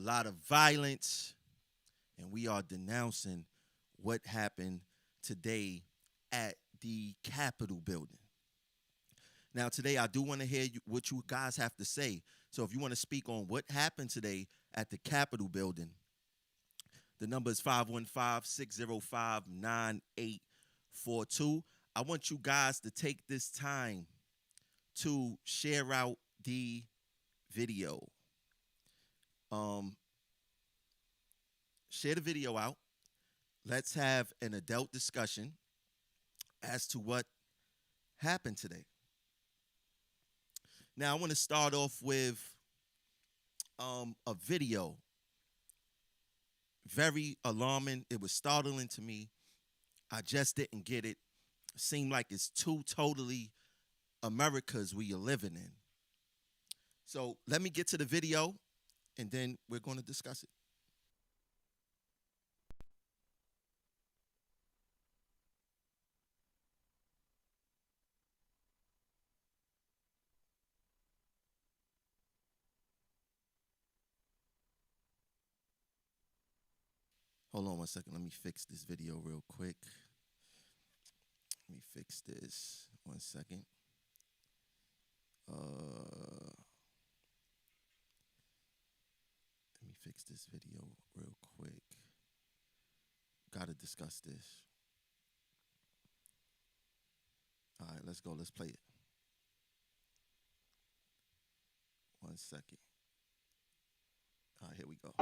lot of violence, and we are denouncing what happened today at the Capitol building. Now, today, I do want to hear what you guys have to say. So, if you want to speak on what happened today at the Capitol building, the number is 515-605-9842. I want you guys to take this time to share out the video. Share the video out. Let's have an adult discussion as to what happened today. Now, I want to start off with a video. Very alarming. It was startling to me. I just didn't get it. It seemed like it's two totally Americas we are living in. So let me get to the video, and then we're going to discuss it. Hold on one second. Let me fix this video real quick. Let me fix this. 1 second. Let me fix this video real quick. Gotta discuss this. All right, let's go. Let's play it. 1 second. All right, here we go.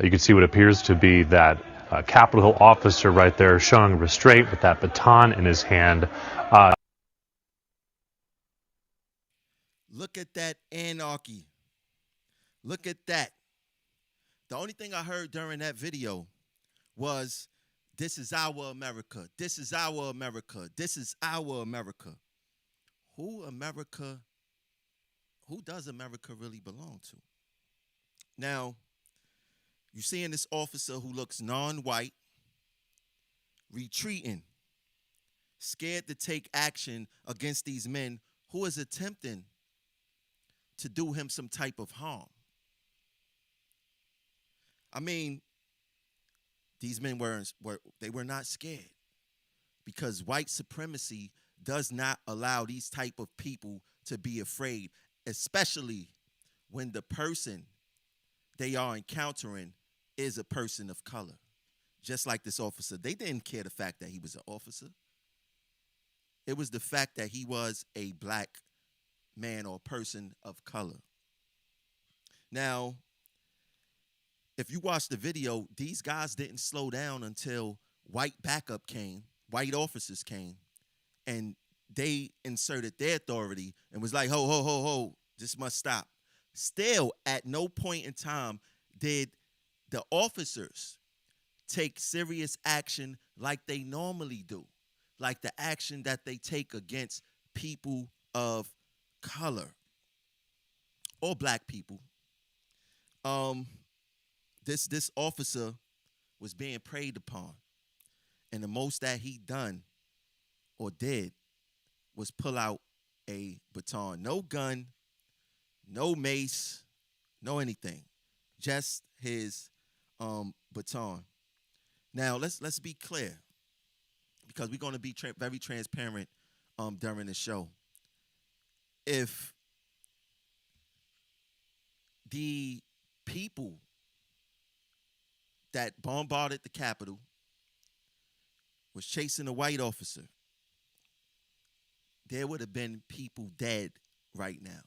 You can see what appears to be that Capitol Hill officer right there showing restraint with that baton in his hand. Look at that anarchy. Look at that. The only thing I heard during that video was, "This is our America. This is our America. This is our America." Who does America really belong to? Now, you're seeing this officer who looks non-white, retreating, scared to take action against these men who is attempting to do him some type of harm. I mean, these men were not scared, because white supremacy does not allow these type of people to be afraid, especially when the person they are encountering is a person of color. Just like this officer. They didn't care the fact that he was an officer. It was the fact that he was a black man or person of color. Now, if you watch the video, these guys didn't slow down until white white officers came, and they inserted their authority and was like, ho, ho, ho, ho, this must stop. Still, at no point in time did the officers take serious action like they normally do, like the action that they take against people of color or black people. This officer was being preyed upon, and the most that he done or did was pull out a baton. No gun, no mace, no anything. Just his baton. Now let's be clear because we're going to be very transparent during the show. If the people that bombarded the Capitol was chasing a white officer, there would have been people dead right now.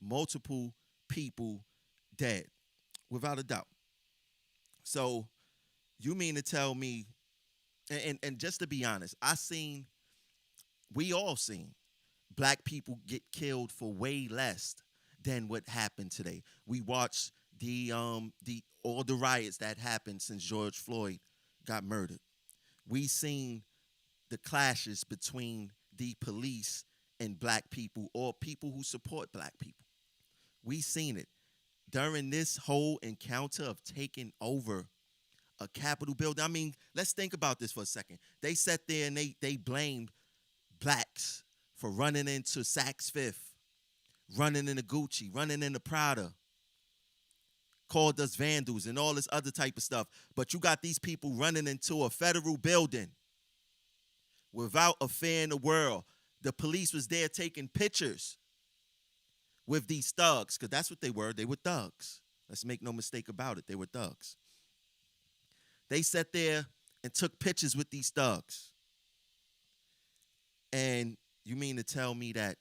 Multiple people dead, without a doubt. So you mean to tell me, and just to be honest, we all seen black people get killed for way less than what happened today. We watched all the riots that happened since George Floyd got murdered. We seen the clashes between the police and black people or people who support black people. We seen it during this whole encounter of taking over a Capitol building. I mean, let's think about this for a second. They sat there and they blamed blacks for running into Saks Fifth, running into Gucci, running into Prada, called us vandals and all this other type of stuff. But you got these people running into a federal building without a fear in the world. The police was there taking pictures with these thugs, because that's what they were. They were thugs. Let's make no mistake about it. They were thugs. They sat there and took pictures with these thugs. And you mean to tell me that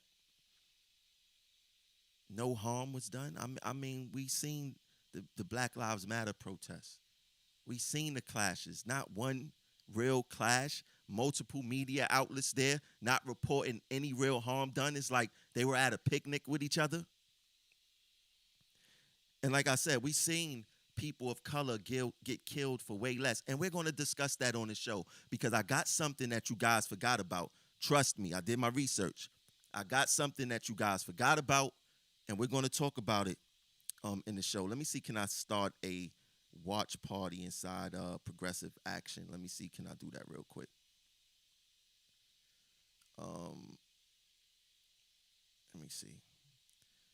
no harm was done? I mean, we seen the Black Lives Matter protests. We seen the clashes. Not one real clash. Multiple media outlets there not reporting any real harm done. It's like they were at a picnic with each other. And like I said, we seen people of color get killed for way less. And we're going to discuss that on the show because I got something that you guys forgot about. Trust me, I did my research. I got something that you guys forgot about, and we're going to talk about it in the show. Let me see, can I start a watch party inside Progressive Action? Let me see, can I do that real quick? Let me see.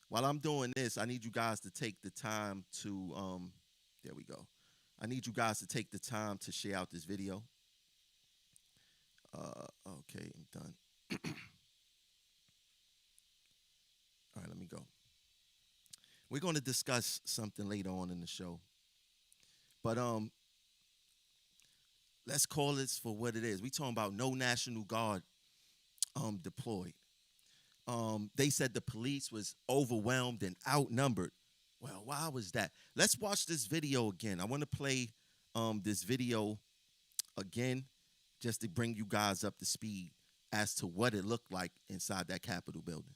While I'm doing this, I need you guys to take the time to, there we go. I need you guys to take the time to share out this video. Okay, I'm done. All right, let me go. We're going to discuss something later on in the show. But let's call this for what it is. We're talking about no National Guard deployed. They said the police was overwhelmed and outnumbered. Well, why was that? Let's watch this video again. I want to play this video again just to bring you guys up to speed as to what it looked like inside that Capitol building.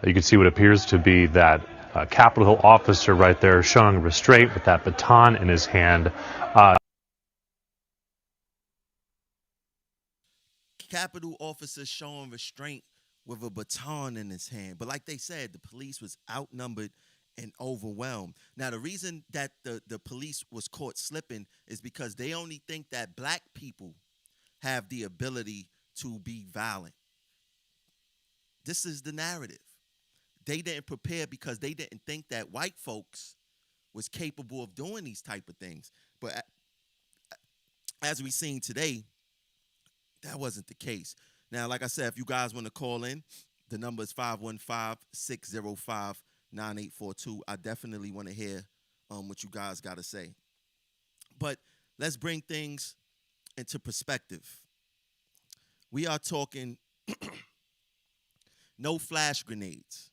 You can see what appears to be that Capitol Hill officer right there showing restraint with that baton in his hand. Capitol officer showing restraint with a baton in his hand. But like they said, the police was outnumbered and overwhelmed. Now, the reason that the police was caught slipping is because they only think that black people have the ability to be violent. This is the narrative. They didn't prepare because they didn't think that white folks was capable of doing these type of things. But as we seen today, that wasn't the case. Now, like I said, if you guys want to call in, the number is 515-605-9842. I definitely want to hear what you guys got to say. But let's bring things into perspective. We are talking no flash grenades,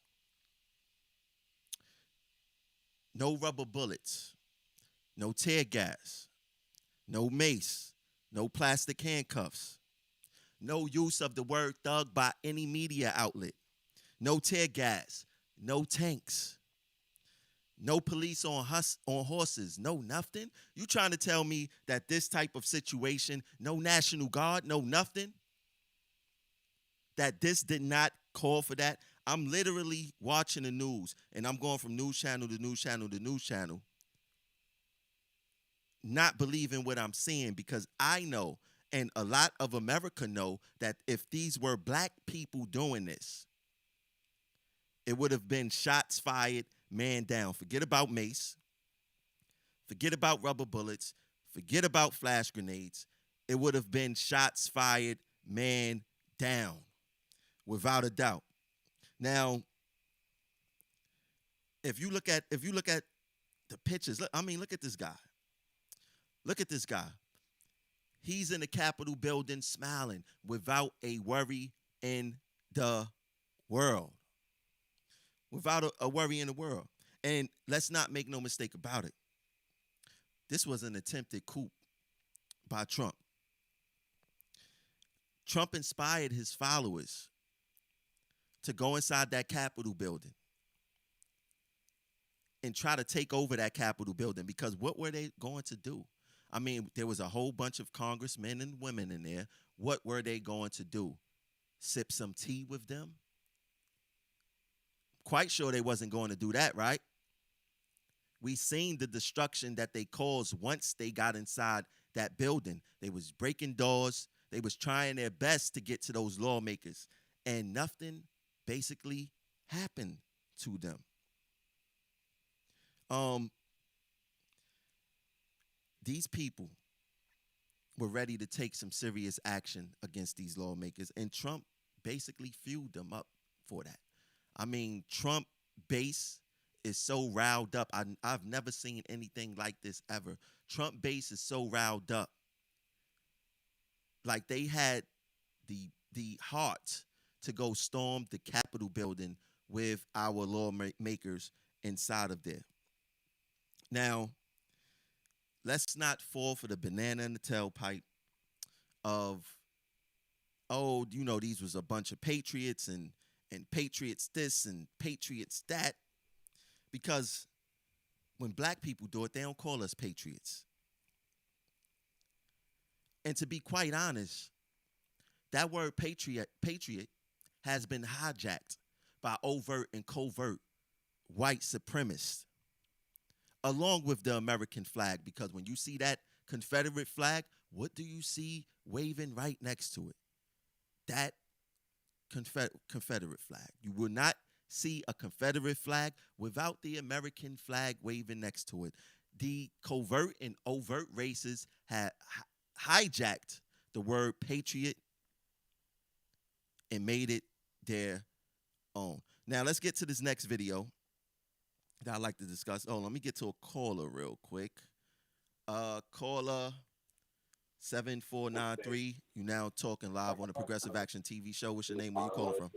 no rubber bullets, no tear gas, no mace, no plastic handcuffs, no use of the word thug by any media outlet, no tear gas, no tanks, no police on horses, no nothing. You trying to tell me that this type of situation, no National Guard, no nothing, that this did not call for that? I'm literally watching the news, and I'm going from news channel to news channel to news channel, not believing what I'm seeing, because I know, and a lot of America know, that if these were black people doing this, it would have been shots fired, man down. Forget about mace. Forget about rubber bullets. Forget about flash grenades. It would have been shots fired, man down, without a doubt. Now, if you look at the pictures, look at this guy. Look at this guy. He's in the Capitol building smiling without a worry in the world. Without a worry in the world. And let's not make no mistake about it. This was an attempted coup by Trump. Trump inspired his followers to go inside that Capitol building and try to take over that Capitol building, because what were they going to do? I mean, there was a whole bunch of congressmen and women in there. What were they going to do? Sip some tea with them? Quite sure they wasn't going to do that, right? We seen the destruction that they caused once they got inside that building. They was breaking doors. They was trying their best to get to those lawmakers, and nothing basically happened to them. These people were ready to take some serious action against these lawmakers, and Trump basically fueled them up for that. I mean, Trump base is so riled up. I've never seen anything like this ever. Trump base is so riled up. Like, they had the heart to go storm the Capitol building with our lawmakers inside of there. Now, let's not fall for the banana in the tailpipe of, oh, these was a bunch of patriots and patriots this and patriots that. Because when black people do it, they don't call us patriots. And to be quite honest, that word patriot has been hijacked by overt and covert white supremacists, along with the American flag. Because when you see that Confederate flag, what do you see waving right next to it? That Confederate flag. You will not see a Confederate flag without the American flag waving next to it. The covert and overt racists had hijacked the word patriot and made it their own. Now, let's get to this next video that I'd like to discuss. Oh, let me get to a caller real quick. Caller 7493. You now talking live on the Progressive Action TV show. What's your name? Where you calling from?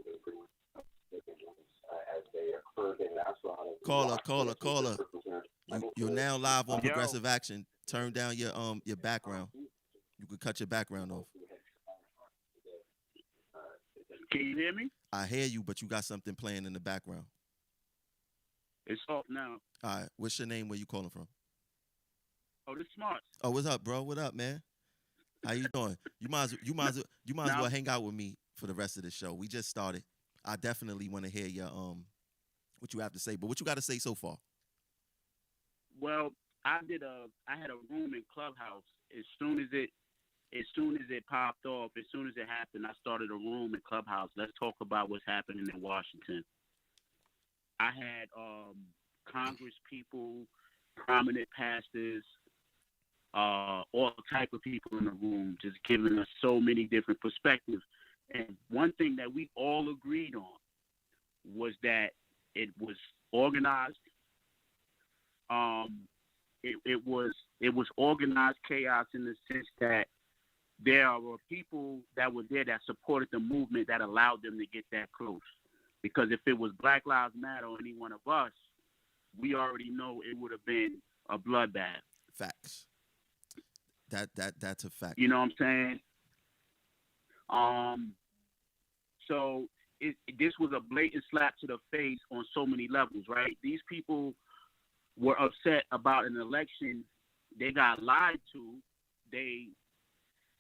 Caller. You're now live on Progressive Action. Turn down your background. You could cut your background off. Can you hear me? I hear you, but you got something playing in the background. It's off now. All right. What's your name? Where you calling from? Oh, this Smart. Oh, what's up, bro? What up, man? How you doing? You might as well hang out with me for the rest of the show. We just started. I definitely want to hear your what you have to say. But what you got to say so far? Well, I had a room in Clubhouse. As soon as it popped off, as soon as it happened, I started a room in Clubhouse. Let's talk about what's happening in Washington. I had Congress people, prominent pastors, all type of people in the room, just giving us so many different perspectives. And one thing that we all agreed on was that it was organized. It was organized chaos in the sense that there were people that were there that supported the movement that allowed them to get that close. Because if it was Black Lives Matter or any one of us, we already know it would have been a bloodbath. Facts. That's a fact. You know what I'm saying? So this was a blatant slap to the face on so many levels, right? These people were upset about an election. They got lied to. They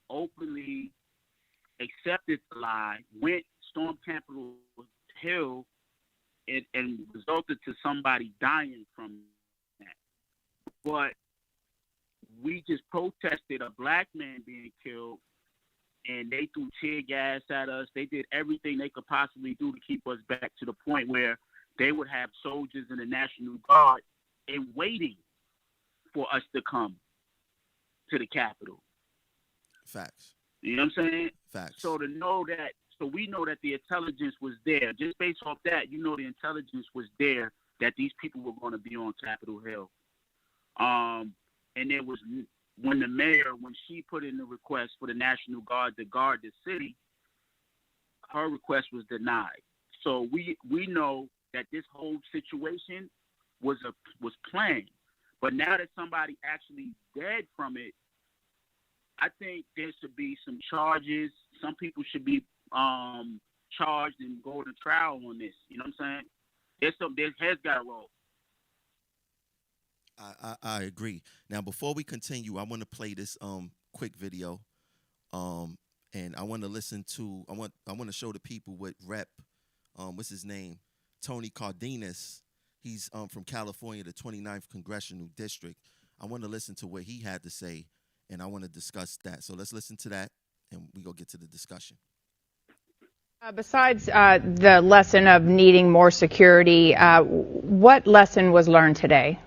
openly accepted the lie, stormed Capitol Hill, and resulted to somebody dying from that. But we just protested a black man being killed, and they threw tear gas at us. They did everything they could possibly do to keep us back, to the point where they would have soldiers in the National Guard and waiting for us to come to the Capitol. Facts. You know what I'm saying? Facts. So we know that the intelligence was there. Just based off that, the intelligence was there that these people were going to be on Capitol Hill. And there was, when the mayor, when she put in the request for the National Guard to guard the city, her request was denied. So we know that this whole situation was planned. But now that somebody actually dead from it, I think there should be some charges. Some people should be charged and go to trial on this. You know what I'm saying? There's heads got to roll. I agree. Now, before we continue, I want to play this quick video, and I want to I want to show the people what Rep. What's his name? Tony Cardenas. He's from California, the 29th Congressional District. I want to listen to what he had to say, and I want to discuss that. So let's listen to that, and we go get to the discussion. Besides the lesson of needing more security, what lesson was learned today?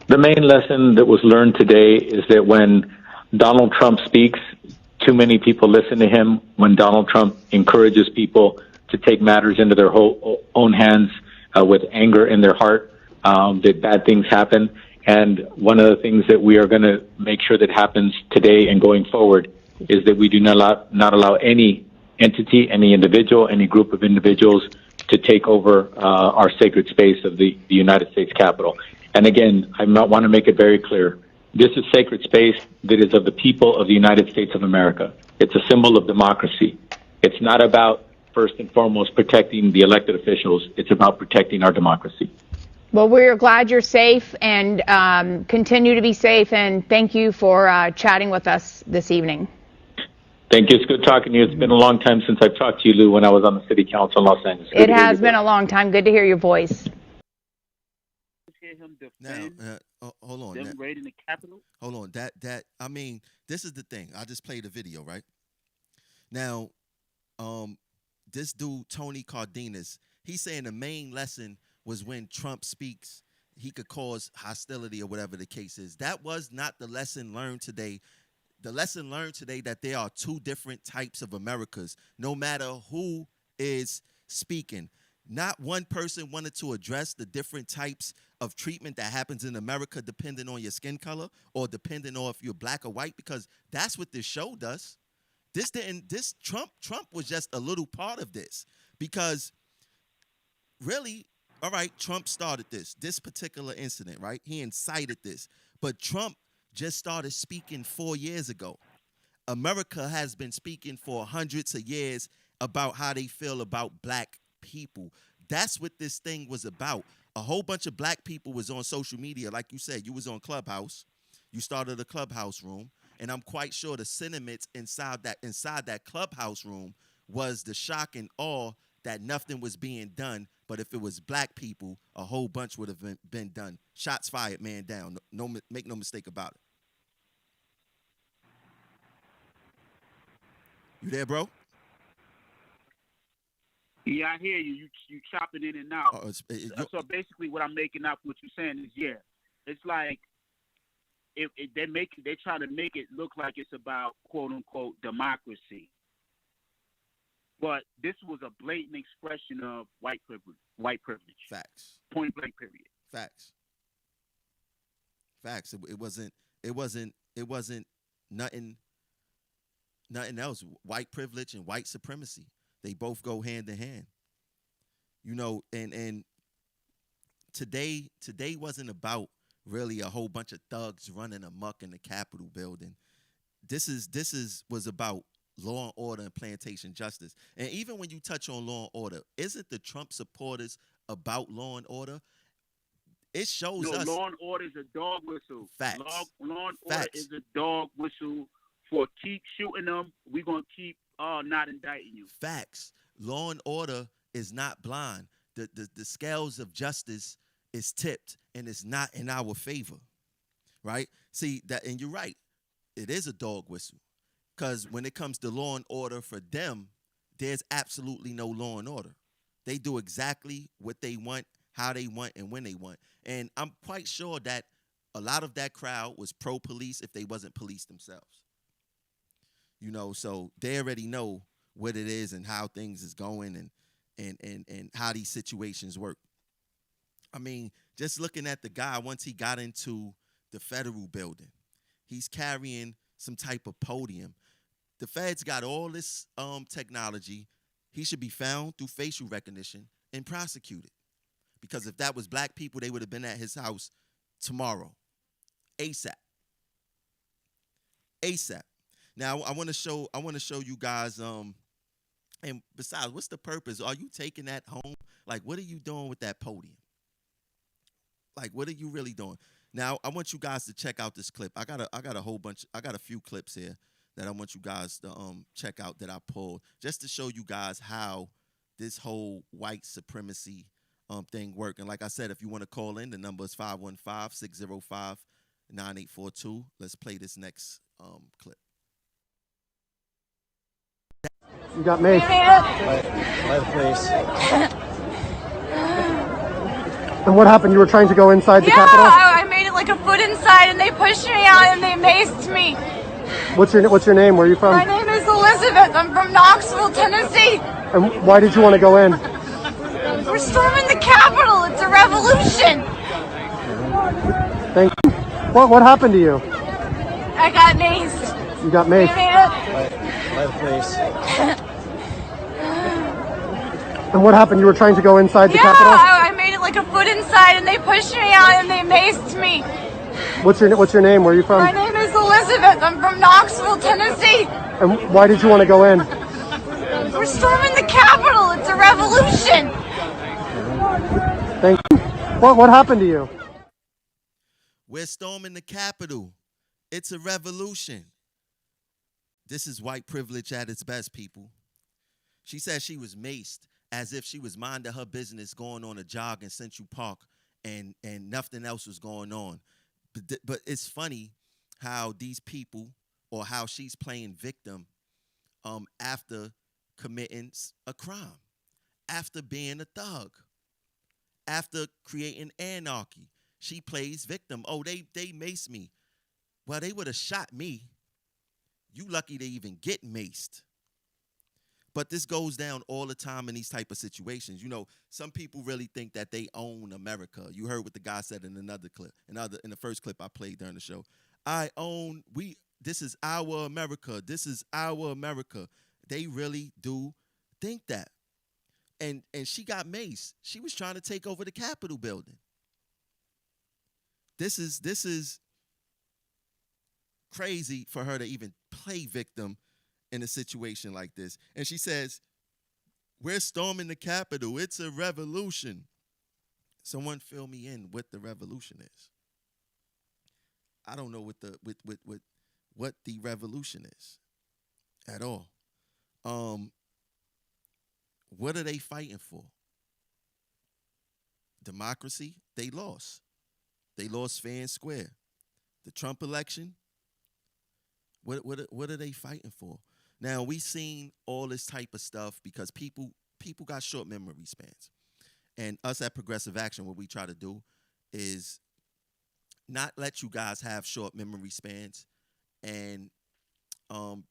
The main lesson that was learned today is that when Donald Trump speaks, too many people listen to him. When Donald Trump encourages people to take matters into their own hands with anger in their heart, that bad things happen. And one of the things that we are going to make sure that happens today and going forward is that we do not allow any entity, any individual, any group of individuals to take over our sacred space of the United States Capitol. And again, I want to make it very clear. This is sacred space that is of the people of the United States of America. It's a symbol of democracy. It's not about, first and foremost, protecting the elected officials. It's about protecting our democracy. Well, we're glad you're safe, and continue to be safe, and thank you for chatting with us this evening. Thank you. It's good talking to you. It's been a long time since I've talked to you, Lou, when I was on the city council in Los Angeles. It has been a long time. Good to hear your voice. Now, hold on. Them raiding the Capitol? Hold on. I mean, this is the thing. I just played a video, right? Now, this dude, Tony Cardenas, he's saying the main lesson was when Trump speaks, he could cause hostility or whatever the case is. That was not the lesson learned today. The lesson learned today that there are two different types of Americas, no matter who is speaking. Not one person wanted to address the different types of treatment that happens in America depending on your skin color or depending on if you're black or white, because that's what this show does. Trump was just a little part of this, because really, all right, Trump started this particular incident, right? He incited this, but Trump just started speaking 4 years ago. America has been speaking for hundreds of years about how they feel about black people. That's what this thing was about. A whole bunch of black people was on social media. Like you said, you was on Clubhouse. You started a Clubhouse room. And I'm quite sure the sentiments inside that Clubhouse room was the shock and awe that nothing was being done. But if it was black people, a whole bunch would have been done. Shots fired, man down. No, make no mistake about it. You there, bro? Yeah, I hear you. You chopping in and out. You- So basically, what I'm making out what you're saying is, yeah, it's like they try to make it look like it's about quote unquote democracy, but this was a blatant expression of white privilege. White privilege. Facts. Point blank. Period. Facts. Facts. It wasn't. It wasn't. It wasn't nothing. Nothing else. White privilege and white supremacy. They both go hand in hand. You know, and today wasn't about really a whole bunch of thugs running amok in the Capitol building. This was about law and order and plantation justice. And even when you touch on law and order, isn't the Trump supporters about law and order? It shows us. Law and order is a dog whistle. Facts. Law and order Facts. is a dog whistle for keep shooting them. We're going to keep not indicting you. Facts. Law and order is not blind. The scales of justice is tipped, and it's not in our favor, right? See that, and you're right. It is a dog whistle, because when it comes to law and order for them, there's absolutely no law and order. They do exactly what they want, how they want, and when they want. And I'm quite sure that a lot of that crowd was pro-police if they wasn't police themselves. You know, so they already know what it is and how things is going and how these situations work. I mean, just looking at the guy, once he got into the federal building, he's carrying some type of podium. The feds got all this technology. He should be found through facial recognition and prosecuted. Because if that was black people, they would have been at his house tomorrow. ASAP. ASAP. Now I want to show you guys and besides, what's the purpose? Are you taking that home? Like, what are you doing with that podium? Like, what are you really doing? Now, I want you guys to check out this clip. I got a few clips here that I want you guys to check out that I pulled just to show you guys how this whole white supremacy thing work. And like I said, if you want to call in, the number is 515-605-9842. Let's play this next clip. You got me. By the police. And what happened? You were trying to go inside the Capitol? I made it like a foot inside and they pushed me out and they maced me. What's your name? Where are you from? My name is Elizabeth. I'm from Knoxville, Tennessee. And why did you want to go in? We're storming the Capitol. It's a revolution. Thank you. What happened to you? I got maced. You got maced. By the police. And what happened? You were trying to go inside the Capitol? I made it like a foot inside and they pushed me out and they maced me. What's your name? Where are you from? My name is Elizabeth. I'm from Knoxville, Tennessee. And why did you want to go in? We're storming the Capitol. It's a revolution. Thank you. What happened to you? We're storming the Capitol. It's a revolution. This is white privilege at its best, people. She said she was maced as if she was minding her business going on a jog in Central Park and nothing else was going on. But it's funny how these people, or how she's playing victim after committing a crime, after being a thug, after creating anarchy. She plays victim. Oh, they maced me. Well, they would have shot me. You lucky to even get maced. But this goes down all the time in these type of situations. You know, some people really think that they own America. You heard what the guy said in another clip, in the first clip I played during the show. This is our America. This is our America. They really do think that. And she got maced. She was trying to take over the Capitol building. This is crazy for her to even play victim in a situation like this. And she says, we're storming the Capitol. It's a revolution. Someone fill me in what the revolution is. I don't know what the revolution is at all. What are they fighting for? Democracy? They lost. They lost fair and square. The Trump election? What are they fighting for? Now, we seen all this type of stuff because people people got short memory spans. And us at Progressive Action, what we try to do is not let you guys have short memory spans and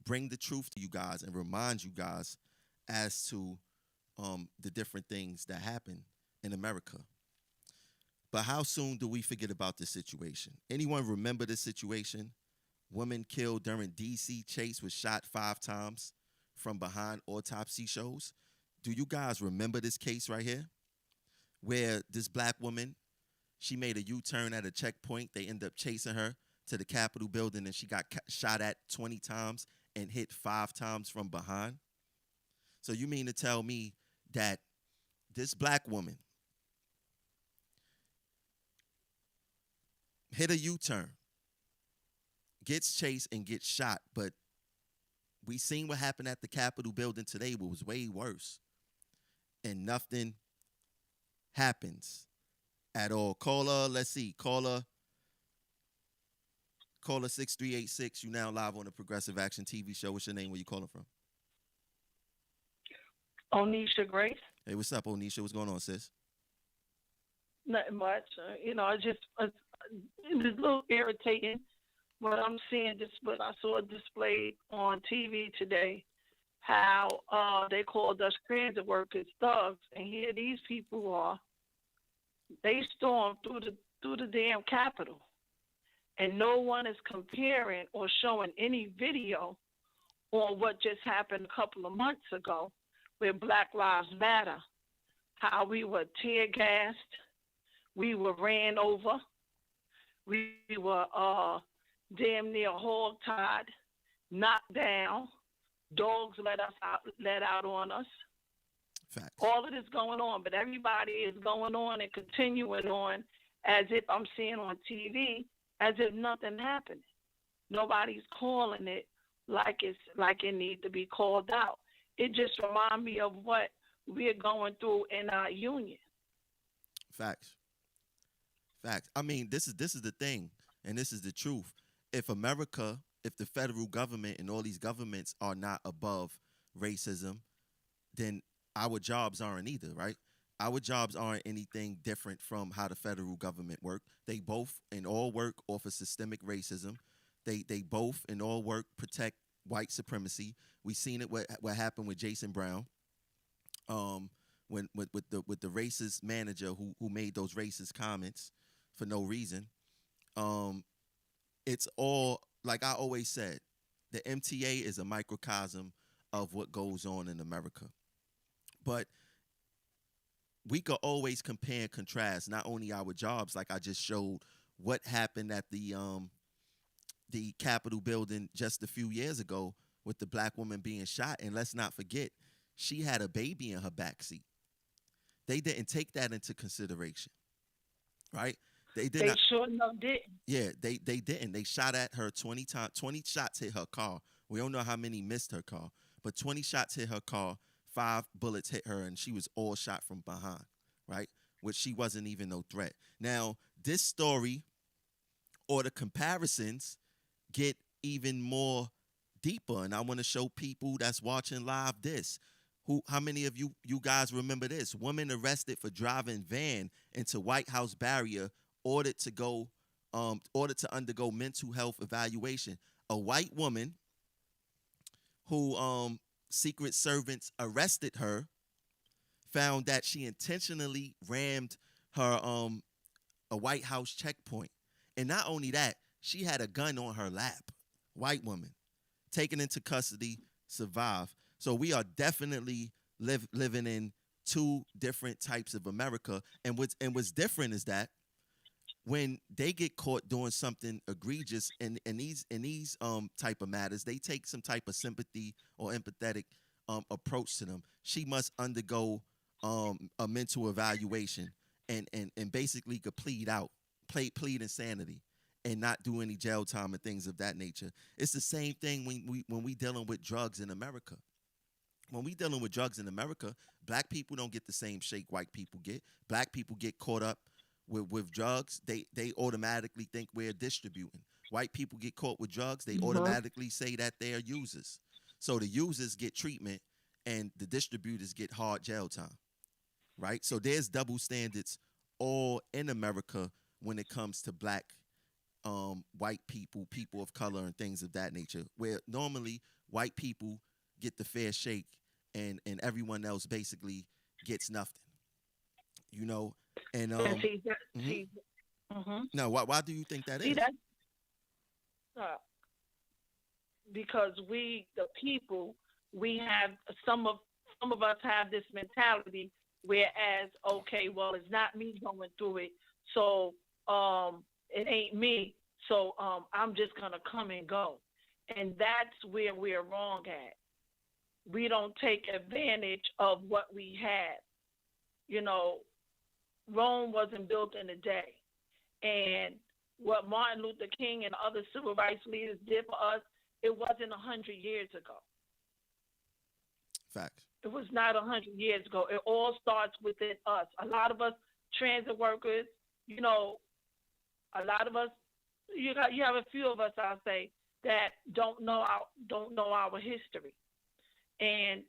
bring the truth to you guys and remind you guys as to the different things that happen in America. But how soon do we forget about this situation? Anyone remember this situation? Woman killed during DC chase was shot 5 times from behind autopsy shows. Do you guys remember this case right here? Where this black woman, she made a U-turn at a checkpoint. They end up chasing her to the Capitol building, and she got shot at 20 times and hit 5 times from behind. So you mean to tell me that this black woman hit a U-turn, gets chased and gets shot, but we seen what happened at the Capitol building today, what was way worse, and nothing happens at all? Caller, let's see, caller 6386. You now live on the Progressive Action TV show. What's your name? Where you calling from? Onisha Grace. Hey, what's up, Onisha? What's going on, sis? Nothing much. I just it's a little irritating, but I'm seeing this. But I saw it displayed on TV today how they called us transit workers thugs, and here these people are. They stormed through the damn Capitol, and no one is comparing or showing any video on what just happened a couple of months ago with Black Lives Matter, how we were tear gassed, we were ran over, we were damn near hog-tied, knocked down, dogs let out on us. Facts. All of this going on, but everybody is going on and continuing on as if I'm seeing on TV, as if nothing happened. Nobody's calling it like it needs to be called out. It just reminds me of what we're going through in our union. Facts. I mean, this is the thing, and this is the truth. If the federal government and all these governments are not above racism, then our jobs aren't either, right? Our jobs aren't anything different from how the federal government work. They both and all work off of systemic racism. They both and all work protect white supremacy. We seen it what happened with Jason Brown, when with the racist manager who made those racist comments for no reason. It's all, like I always said, the MTA is a microcosm of what goes on in America. But we could always compare and contrast not only our jobs, like I just showed what happened at the Capitol building just a few years ago with the black woman being shot. And let's not forget, she had a baby in her backseat. They didn't take that into consideration, right? They sure enough didn't. Yeah, they didn't. They shot at her 20 times. 20 shots hit her car. We don't know how many missed her car, but 20 shots hit her car. 5 bullets hit her, and she was all shot from behind, right? Which she wasn't even no threat. Now, this story or the comparisons get even more deeper, and I want to show people that's watching live this. How many of you guys remember this? Woman arrested for driving van into White House barrier, ordered to undergo mental health evaluation. A white woman who Secret servants arrested her, found that she intentionally rammed her a White House checkpoint. And not only that, she had a gun on her lap. White woman, taken into custody, survived. So we are definitely living in 2 different types of America. And what's different is that when they get caught doing something egregious in these type of matters, they take some type of sympathy or empathetic approach to them. She must undergo a mental evaluation and basically could plead insanity and not do any jail time and things of that nature. It's the same thing when we dealing with drugs in America. When we dealing with drugs in America, black people don't get the same shake white people get. Black people get caught up with drugs, they automatically think we're distributing. White people get caught with drugs, they automatically say that they're users. So the users get treatment and the distributors get hard jail time, right? So there's double standards all in America when it comes to black, white people, people of color, and things of that nature, where normally white people get the fair shake and everyone else basically gets nothing, you know? And And see, mhm. mhm. No, why do you think that See is? that because we, the people, we have some of us have this mentality. Whereas, okay, well, it's not me going through it, so it ain't me. So I'm just gonna come and go, and that's where we're wrong at. We don't take advantage of what we have. You know, Rome wasn't built in a day, and what Martin Luther King and other civil rights leaders did for us, it wasn't 100 years ago. Facts. It was not 100 years ago. It all starts within us. A lot of us transit workers, you know, a lot of us, you have a few of us, I'll say, that don't know our history, and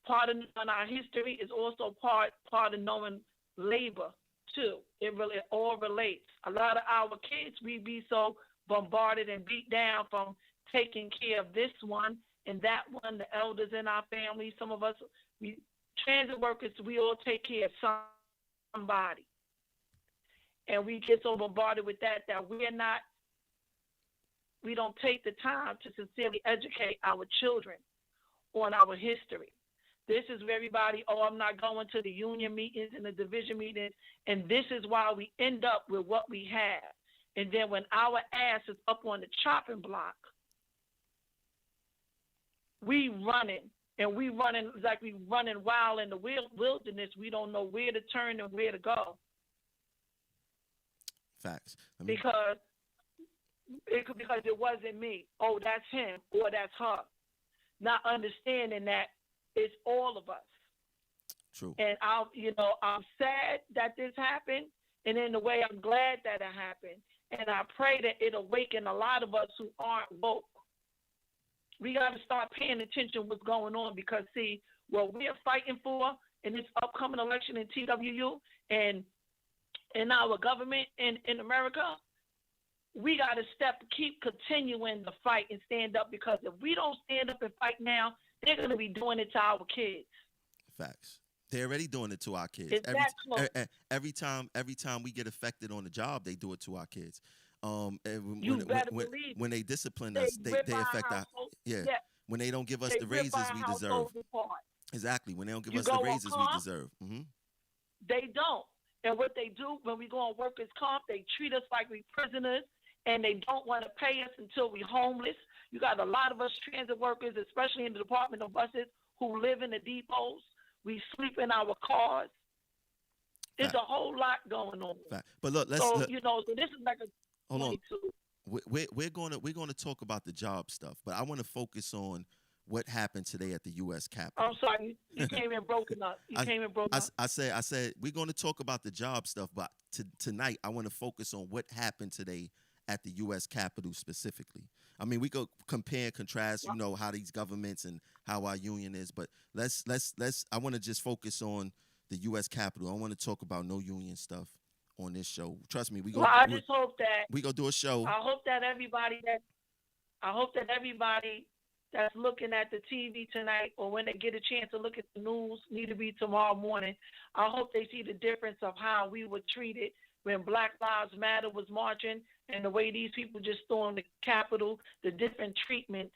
part of knowing our history is also part of knowing labor too. It all relates. A lot of our kids, we be so bombarded and beat down from taking care of this one and that one, the elders in our family. Some of us, transit workers, we all take care of somebody. And we get so bombarded with that we don't take the time to sincerely educate our children on our history. This is where everybody, I'm not going to the union meetings and the division meetings, and this is why we end up with what we have. And then when our ass is up on the chopping block, we running like we running wild in the wilderness. We don't know where to turn and where to go. Facts. Because it wasn't me. Oh, that's him or that's her. Not understanding that it's all of us. True. And I'm sad that this happened, and in a way, I'm glad that it happened. And I pray that it awaken a lot of us who aren't woke. We got to start paying attention to what's going on, because see, what we're fighting for in this upcoming election in TWU and in our government in America, we got to keep continuing the fight and stand up, because if we don't stand up and fight now, they're going to be doing it to our kids. Facts. They're already doing it to our kids. It's that close. Every time we get affected on the job, they do it to our kids. When they discipline us, they affect our When they don't give us the raises we deserve. Exactly. When they don't give us the raises we deserve. Mm-hmm. They don't. And what they do when we go on workers' comp, they treat us like we prisoners, and they don't want to pay us until we're homeless. You got a lot of us transit workers, especially in the Department of Buses, who live in the depots. We sleep in our cars. There's a whole lot going on. But look, so this is like a hold on. We're going to talk about the job stuff, but I want to focus on what happened today at the U.S. Capitol. I'm sorry, you came in broken up. I said we're going to talk about the job stuff, but tonight I want to focus on what happened today at the U.S. Capitol specifically. I mean, we could compare and contrast, how these governments and how our union is, but let's. I want to just focus on the U.S. Capitol. I want to talk about no union stuff on this show. Trust me, I just hope that we gonna do a show. I hope that everybody that's looking at the TV tonight, or when they get a chance to look at the news, need to be tomorrow morning. I hope they see the difference of how we were treated when Black Lives Matter was marching, and the way these people just stormed the Capitol, the different treatments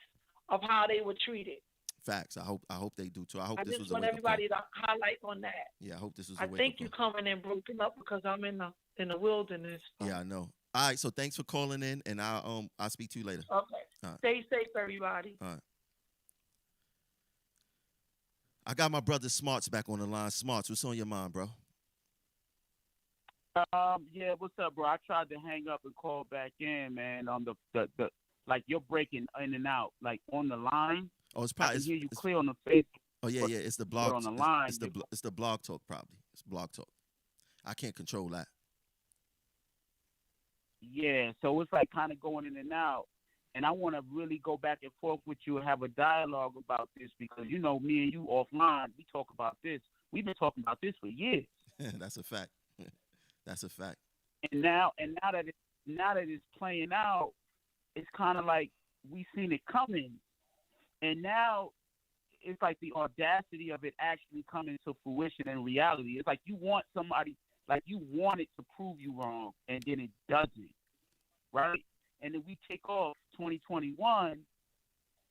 of how they were treated. Facts. I hope they do too. I just want everybody to highlight on that. Yeah, I hope this was. I think you coming in broken up because I'm in the wilderness. Yeah, I know. All right, so thanks for calling in, and I'll speak to you later. Okay. Right. Stay safe, everybody. All right. I got my brother Smarts back on the line. Smarts, what's on your mind, bro? Yeah, what's up, bro? I tried to hang up and call back in, man. On the like you're breaking in and out, like on the line. Oh, it's probably. I can hear you clear on the Facebook. Oh yeah, it's the blog. On the line, it's the blog talk probably. It's blog talk. I can't control that. Yeah, so it's like kind of going in and out, and I want to really go back and forth with you and have a dialogue about this because me and you offline, we talk about this. We've been talking about this for years. That's a fact. That's a fact. And now that it's playing out, it's kind of like we seen it coming, and now it's like the audacity of it actually coming to fruition and reality. It's like you want somebody, like you want it to prove you wrong, and then it doesn't, right? And then we take off 2021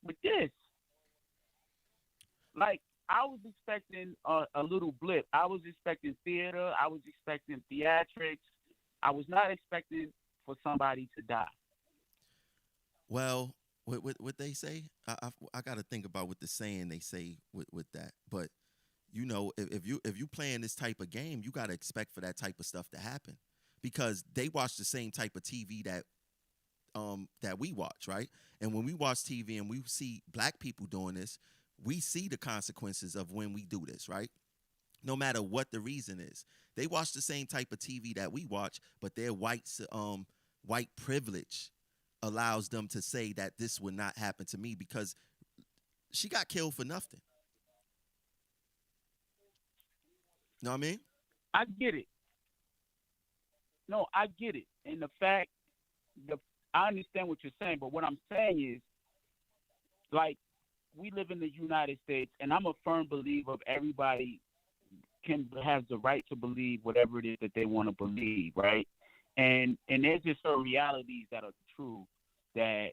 with this. Like, I was expecting a little blip. I was expecting theater. I was expecting theatrics. I was not expecting for somebody to die. Well, what they say, I got to think about what the saying they say with that. But if you playing this type of game, you got to expect for that type of stuff to happen, because they watch the same type of TV that we watch, right? And when we watch TV and we see black people doing this, we see the consequences of when we do this, right? No matter what the reason is, they watch the same type of TV that we watch, but their white privilege allows them to say that this would not happen to me because she got killed for nothing. Know what I mean? I get it. No, I get it. And the fact, I understand what you're saying, but what I'm saying is, like, we live in the United States, and I'm a firm believer of everybody has the right to believe whatever it is that they want to believe, right? And there's just certain realities that are true that,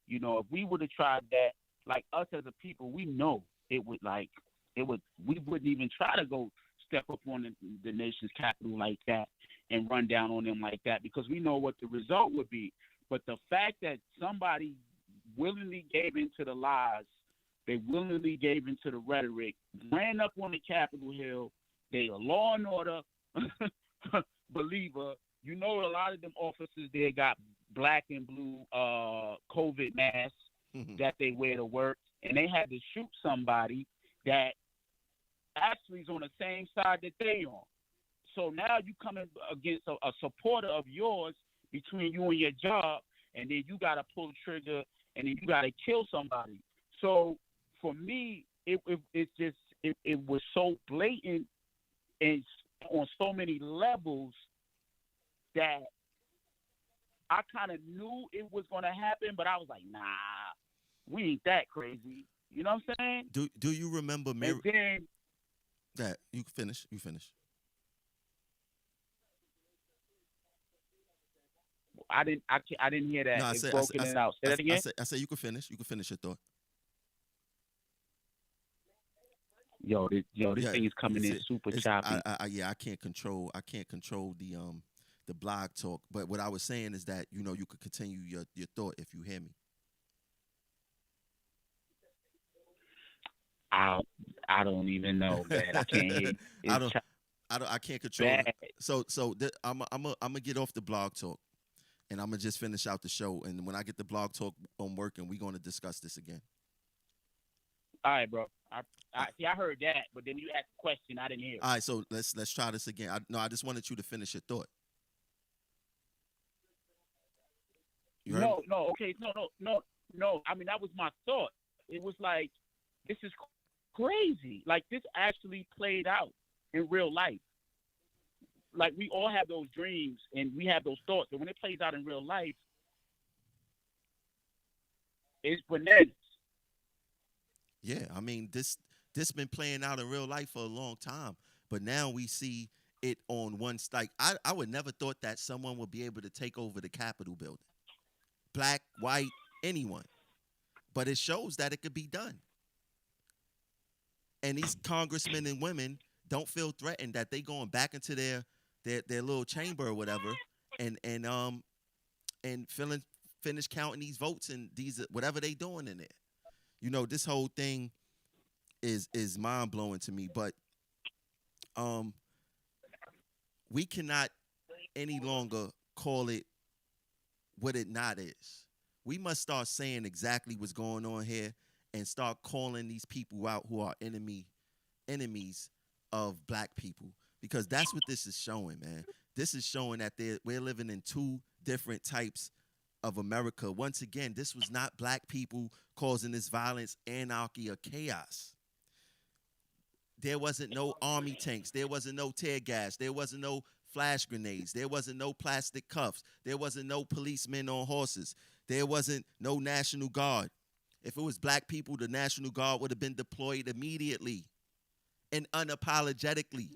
if we would have tried that, like us as a people, we know we wouldn't even try to go step up on the nation's capital like that and run down on them like that, because we know what the result would be. But the fact that somebody willingly gave into the lies, they willingly gave into the rhetoric, ran up on the Capitol Hill, they a law and order believer. A lot of them officers there got black and blue COVID masks that they wear to work, and they had to shoot somebody that actually is on the same side that they on. So now you coming against a supporter of yours between you and your job, and then you got to pull the trigger, and then you got to kill somebody. So for me, it was so blatant and on so many levels that I kind of knew it was going to happen, but I was like, nah, we ain't that crazy. You know what I'm saying? Do you remember that you finish? You finish. I didn't hear that. No, I It's said, broken it out. Say that again. I said you can finish. You can finish your thought. Yo, this thing is coming in super choppy. I can't control the blog talk. But what I was saying is that you could continue your thought if you hear me. I don't even know, man. I can't hear you. I can't control it. So I'm gonna get off the blog talk, and I'm gonna just finish out the show. And when I get the blog talk working, we're gonna discuss this again. All right, bro. I heard that, but then you asked a question I didn't hear. All right, so let's try this again. I just wanted you to finish your thought. No. Okay, no. I mean, that was my thought. It was like, this is crazy. Like, this actually played out in real life. Like, we all have those dreams and we have those thoughts, but when it plays out in real life, it's bananas. Yeah, I mean, this been playing out in real life for a long time, but now we see it on one strike. I would never thought that someone would be able to take over the Capitol building. Black, white, anyone. But it shows that it could be done. And these congressmen and women don't feel threatened that they going back into their little chamber or whatever and finish counting these votes and these whatever they doing in there. This whole thing is mind blowing to me, but we cannot any longer call it what it not is. We must start saying exactly what's going on here and start calling these people out who are enemies of black people, because that's what this is showing, man. This is showing that we're living in two different types of America. Once again, this was not black people causing this violence, anarchy, or chaos. There wasn't no army tanks. There wasn't no tear gas. There wasn't no flash grenades. There wasn't no plastic cuffs. There wasn't no policemen on horses. There wasn't no National Guard. If it was black people, the National Guard would have been deployed immediately and unapologetically.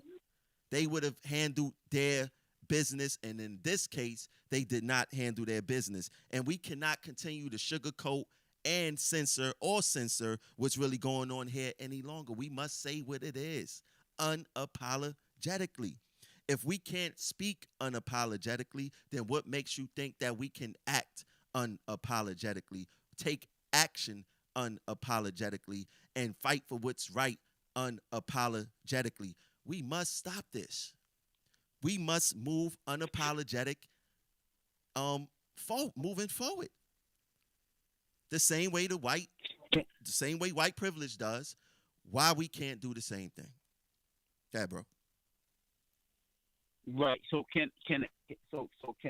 They would have handled their business, and in this case, they did not handle their business. And we cannot continue to sugarcoat and censor what's really going on here any longer. We must say what it is, unapologetically. If we can't speak unapologetically, then what makes you think that we can act unapologetically, take action unapologetically, and fight for what's right unapologetically? We must stop this. We must move unapologetic moving forward. The same way white privilege does. Why we can't do the same thing? Yeah, bro. Right. So can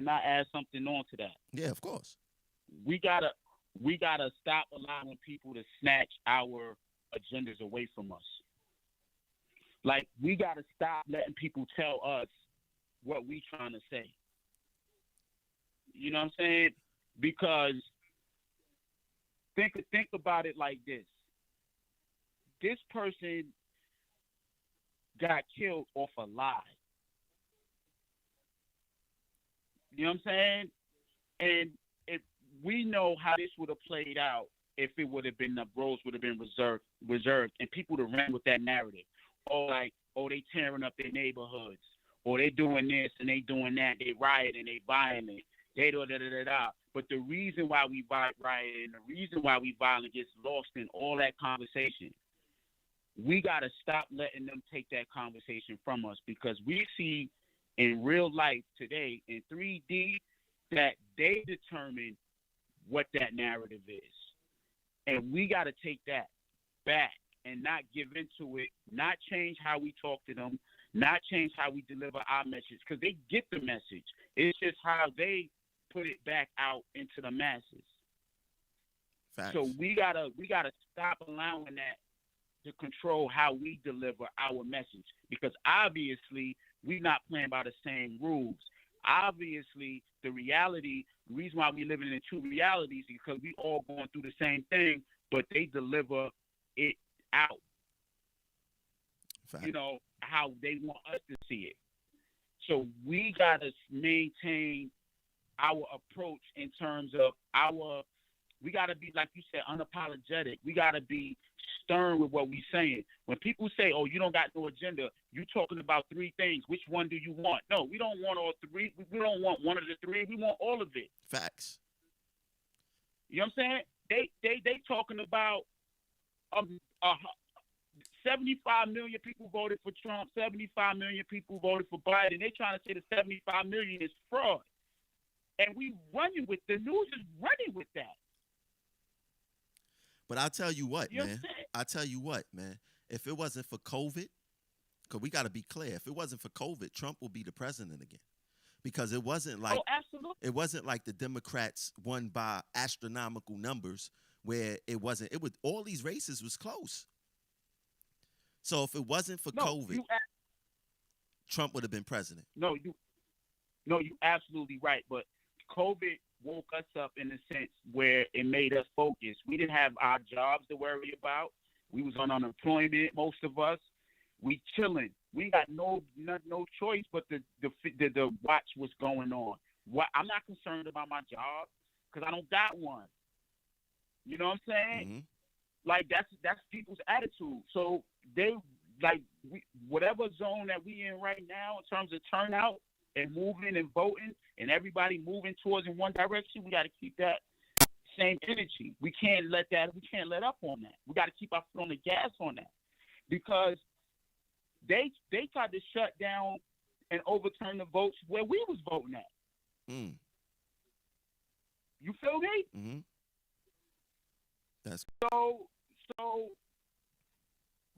I add something on to that? Yeah, of course. We gotta stop allowing people to snatch our agendas away from us. Like, we gotta stop letting people tell us what we trying to say. You know what I'm saying? Because think about it like this. This person got killed off a lie. You know what I'm saying? And if we know how this would have played out if it would have been, the roles would have been reserved, and people would have ran with that narrative. They tearing up their neighborhoods, or they doing this and they doing that, they rioting, they violent, they da-da-da-da-da. But the reason why we riot and the reason why we violent gets lost in all that conversation. We got to stop letting them take that conversation from us, because we see in real life today in 3D that they determine what that narrative is. And we got to take that back and not give into it, not change how we talk to them, not change how we deliver our message, because they get the message. It's just how they put it back out into the masses. Facts. So we gotta stop allowing that to control how we deliver our message, because obviously we're not playing by the same rules. Obviously, the reason why we're living in two realities is because we all going through the same thing, but they deliver it out. Fact. You know, how they want us to see it. So we got to maintain our approach in terms of we got to be, like you said, unapologetic. We got to be stern with what we're saying. When people say, oh, you don't got no agenda, you're talking about three things. Which one do you want? No, we don't want all three. We don't want one of the three. We want all of it. Facts. You know what I'm saying? They talking about 75 million people voted for Trump, 75 million people voted for Biden. They're trying to say the 75 million is fraud. And we running with, the news is running with that. But I'll tell you what, You know man. I'll tell you what, man. If it wasn't for COVID, because we got to be clear, if it wasn't for COVID, Trump will be the president again. Because it wasn't like it wasn't like the Democrats won by astronomical numbers, where it wasn't. It was, all these races was close. So if it wasn't for COVID, Trump would have been president. No, you're absolutely right. But COVID woke us up in a sense where it made us focus. We didn't have our jobs to worry about. We was on unemployment, most of us. We chilling. We got no choice but to watch what's going on. I'm not concerned about my job because I don't got one. You know what I'm saying? Mm-hmm. Like that's people's attitude. So they whatever zone that we in right now in terms of turnout and moving and voting and everybody moving towards in one direction, we got to keep that same energy. We can't let up on that. We got to keep our foot on the gas on that, because they tried to shut down and overturn the votes where we was voting at. Mm. You feel me? Mm-hmm. That's so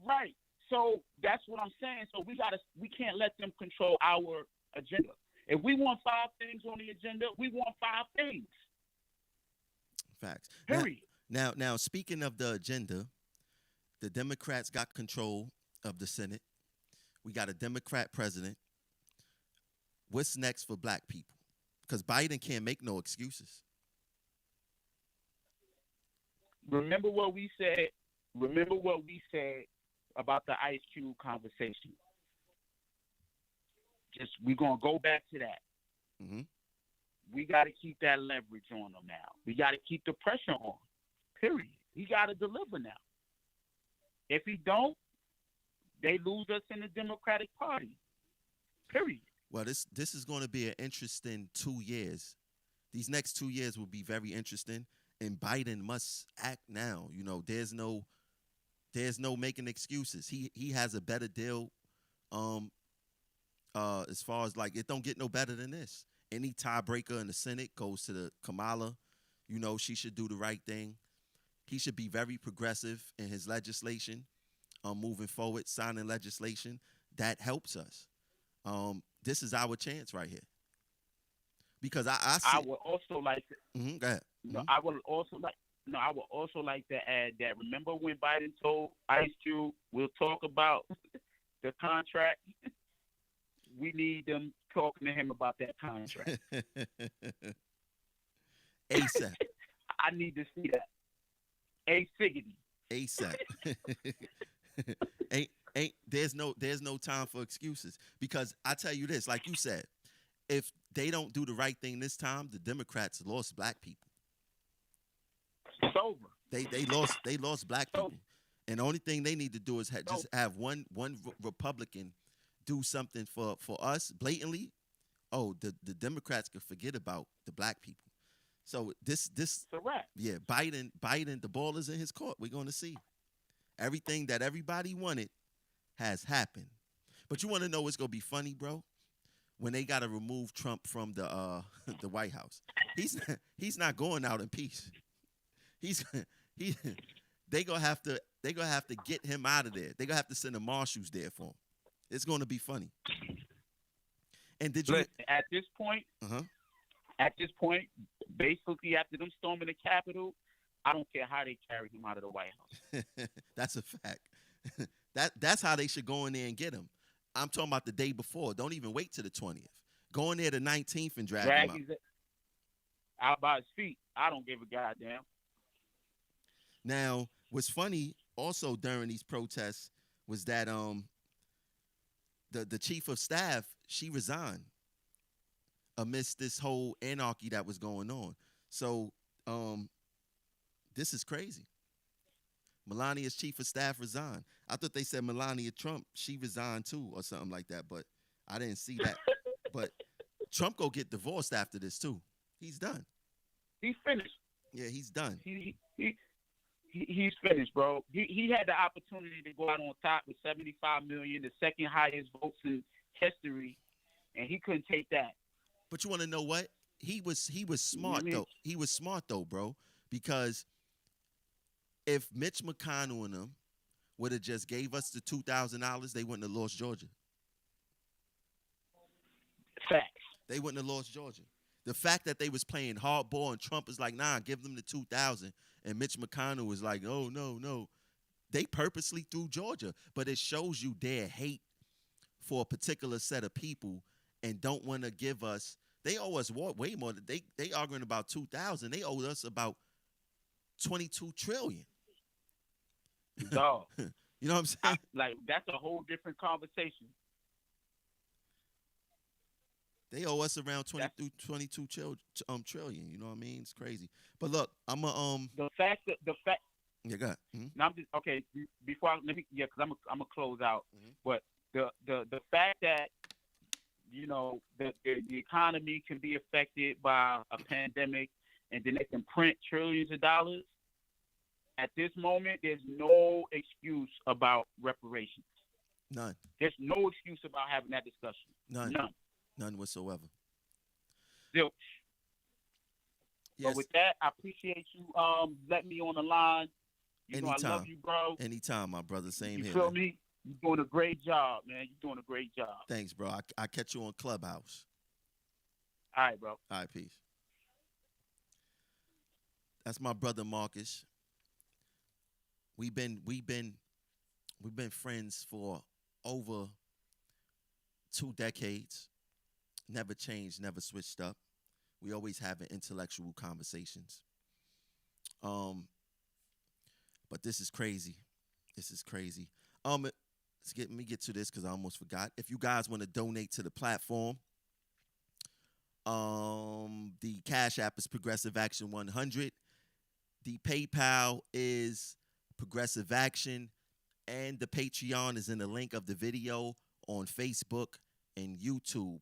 right. So that's what I'm saying. So we can't let them control our agenda. If we want 5 things on the agenda, we want 5 things. Facts. Period. Now, speaking of the agenda, the Democrats got control of the Senate. We got a Democrat president. What's next for black people? Because Biden can't make no excuses. Remember what we said. Remember what we said about the Ice Cube conversation. We're gonna go back to that. Mm-hmm. We got to keep that leverage on them now. We got to keep the pressure on. Period. He got to deliver now. If he don't, they lose us in the Democratic Party. Period. Well, this is going to be an interesting 2 years. These next 2 years will be very interesting, and Biden must act now. You know, there's no making excuses. He has a better deal. As far as like, it don't get no better than this. Any tiebreaker in the Senate goes to the Kamala. You know, she should do the right thing. He should be very progressive in his legislation, moving forward, signing legislation that helps us. This is our chance right here. Because I would also like to. Mm-hmm, go ahead. No, I would also like to add that. Remember when Biden told Ice Cube, "We'll talk about the contract." We need them talking to him about that contract. ASAP. I need to see that. A-Siggity. ASAP. There's no time for excuses, because I tell you this, like you said, if they don't do the right thing this time, the Democrats lost black people. It's over. They lost black people, and the only thing they need to do is just have one Republican do something for us blatantly. Oh, the Democrats could forget about the black people. So this correct. Yeah, Biden, the ball is in his court. We're going to see everything that everybody wanted has happened. But you want to know what's going to be funny, bro? When they got to remove Trump from the the White House, he's not going out in peace. They gonna have to get him out of there. They gonna have to send the marshals there for him. It's going to be funny. And did you at this point? At this point, basically after them storming the Capitol, I don't care how they carry him out of the White House. That's a fact. That's how they should go in there and get him. I'm talking about the day before. Don't even wait till the 20th. Go in there the 19th and drag him out by his feet. I don't give a goddamn. Now, what's funny also during these protests was that the chief of staff, she resigned amidst this whole anarchy that was going on. So this is crazy. Melania's chief of staff resigned. I thought they said Melania Trump, she resigned too or something like that, but I didn't see that. But Trump go get divorced after this too. He's done. He's finished. Yeah, he's done. He's finished, bro. He had the opportunity to go out on top with 75 million, the second highest votes in history, and he couldn't take that. But you want to know what? He was smart though. He was smart though, bro, because if Mitch McConnell and them would have just gave us the $2,000, they wouldn't have lost Georgia. Facts. They wouldn't have lost Georgia. The fact that they was playing hardball and Trump is like, nah, give them the 2,000, and Mitch McConnell was like, oh no. They purposely threw Georgia, but it shows you their hate for a particular set of people and don't want to give us. They owe us way more. They arguing about 2,000. They owe us about 22 trillion. Dog. You know what I'm saying? Like, that's a whole different conversation. They owe us around 22 trillion. You know what I mean? It's crazy. But look, I'm the fact. Yeah, go ahead. Mm-hmm. Now I'm just okay. Before because I'm gonna close out. Mm-hmm. But the fact that the economy can be affected by a pandemic, and then they can print trillions of dollars. At this moment, there's no excuse about reparations. None. There's no excuse about having that discussion. None whatsoever. Zilch. Yes. But with that, I appreciate you letting me on the line. Anytime. I love you, bro. Anytime, my brother. Same here. You feel me? You're doing a great job, man. You're doing a great job. Thanks, bro. I catch you on Clubhouse. All right, bro. All right, peace. That's my brother Marcus. We've been friends for over 2 decades. Never changed, never switched up. We always having intellectual conversations. But this is crazy. This is crazy. Let me get to this because I almost forgot. If you guys want to donate to the platform, the Cash App is Progressive Action 100. The PayPal is Progressive Action, and the Patreon is in the link of the video on Facebook and YouTube.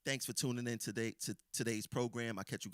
Thanks for tuning in today to today's program. I'll catch you guys.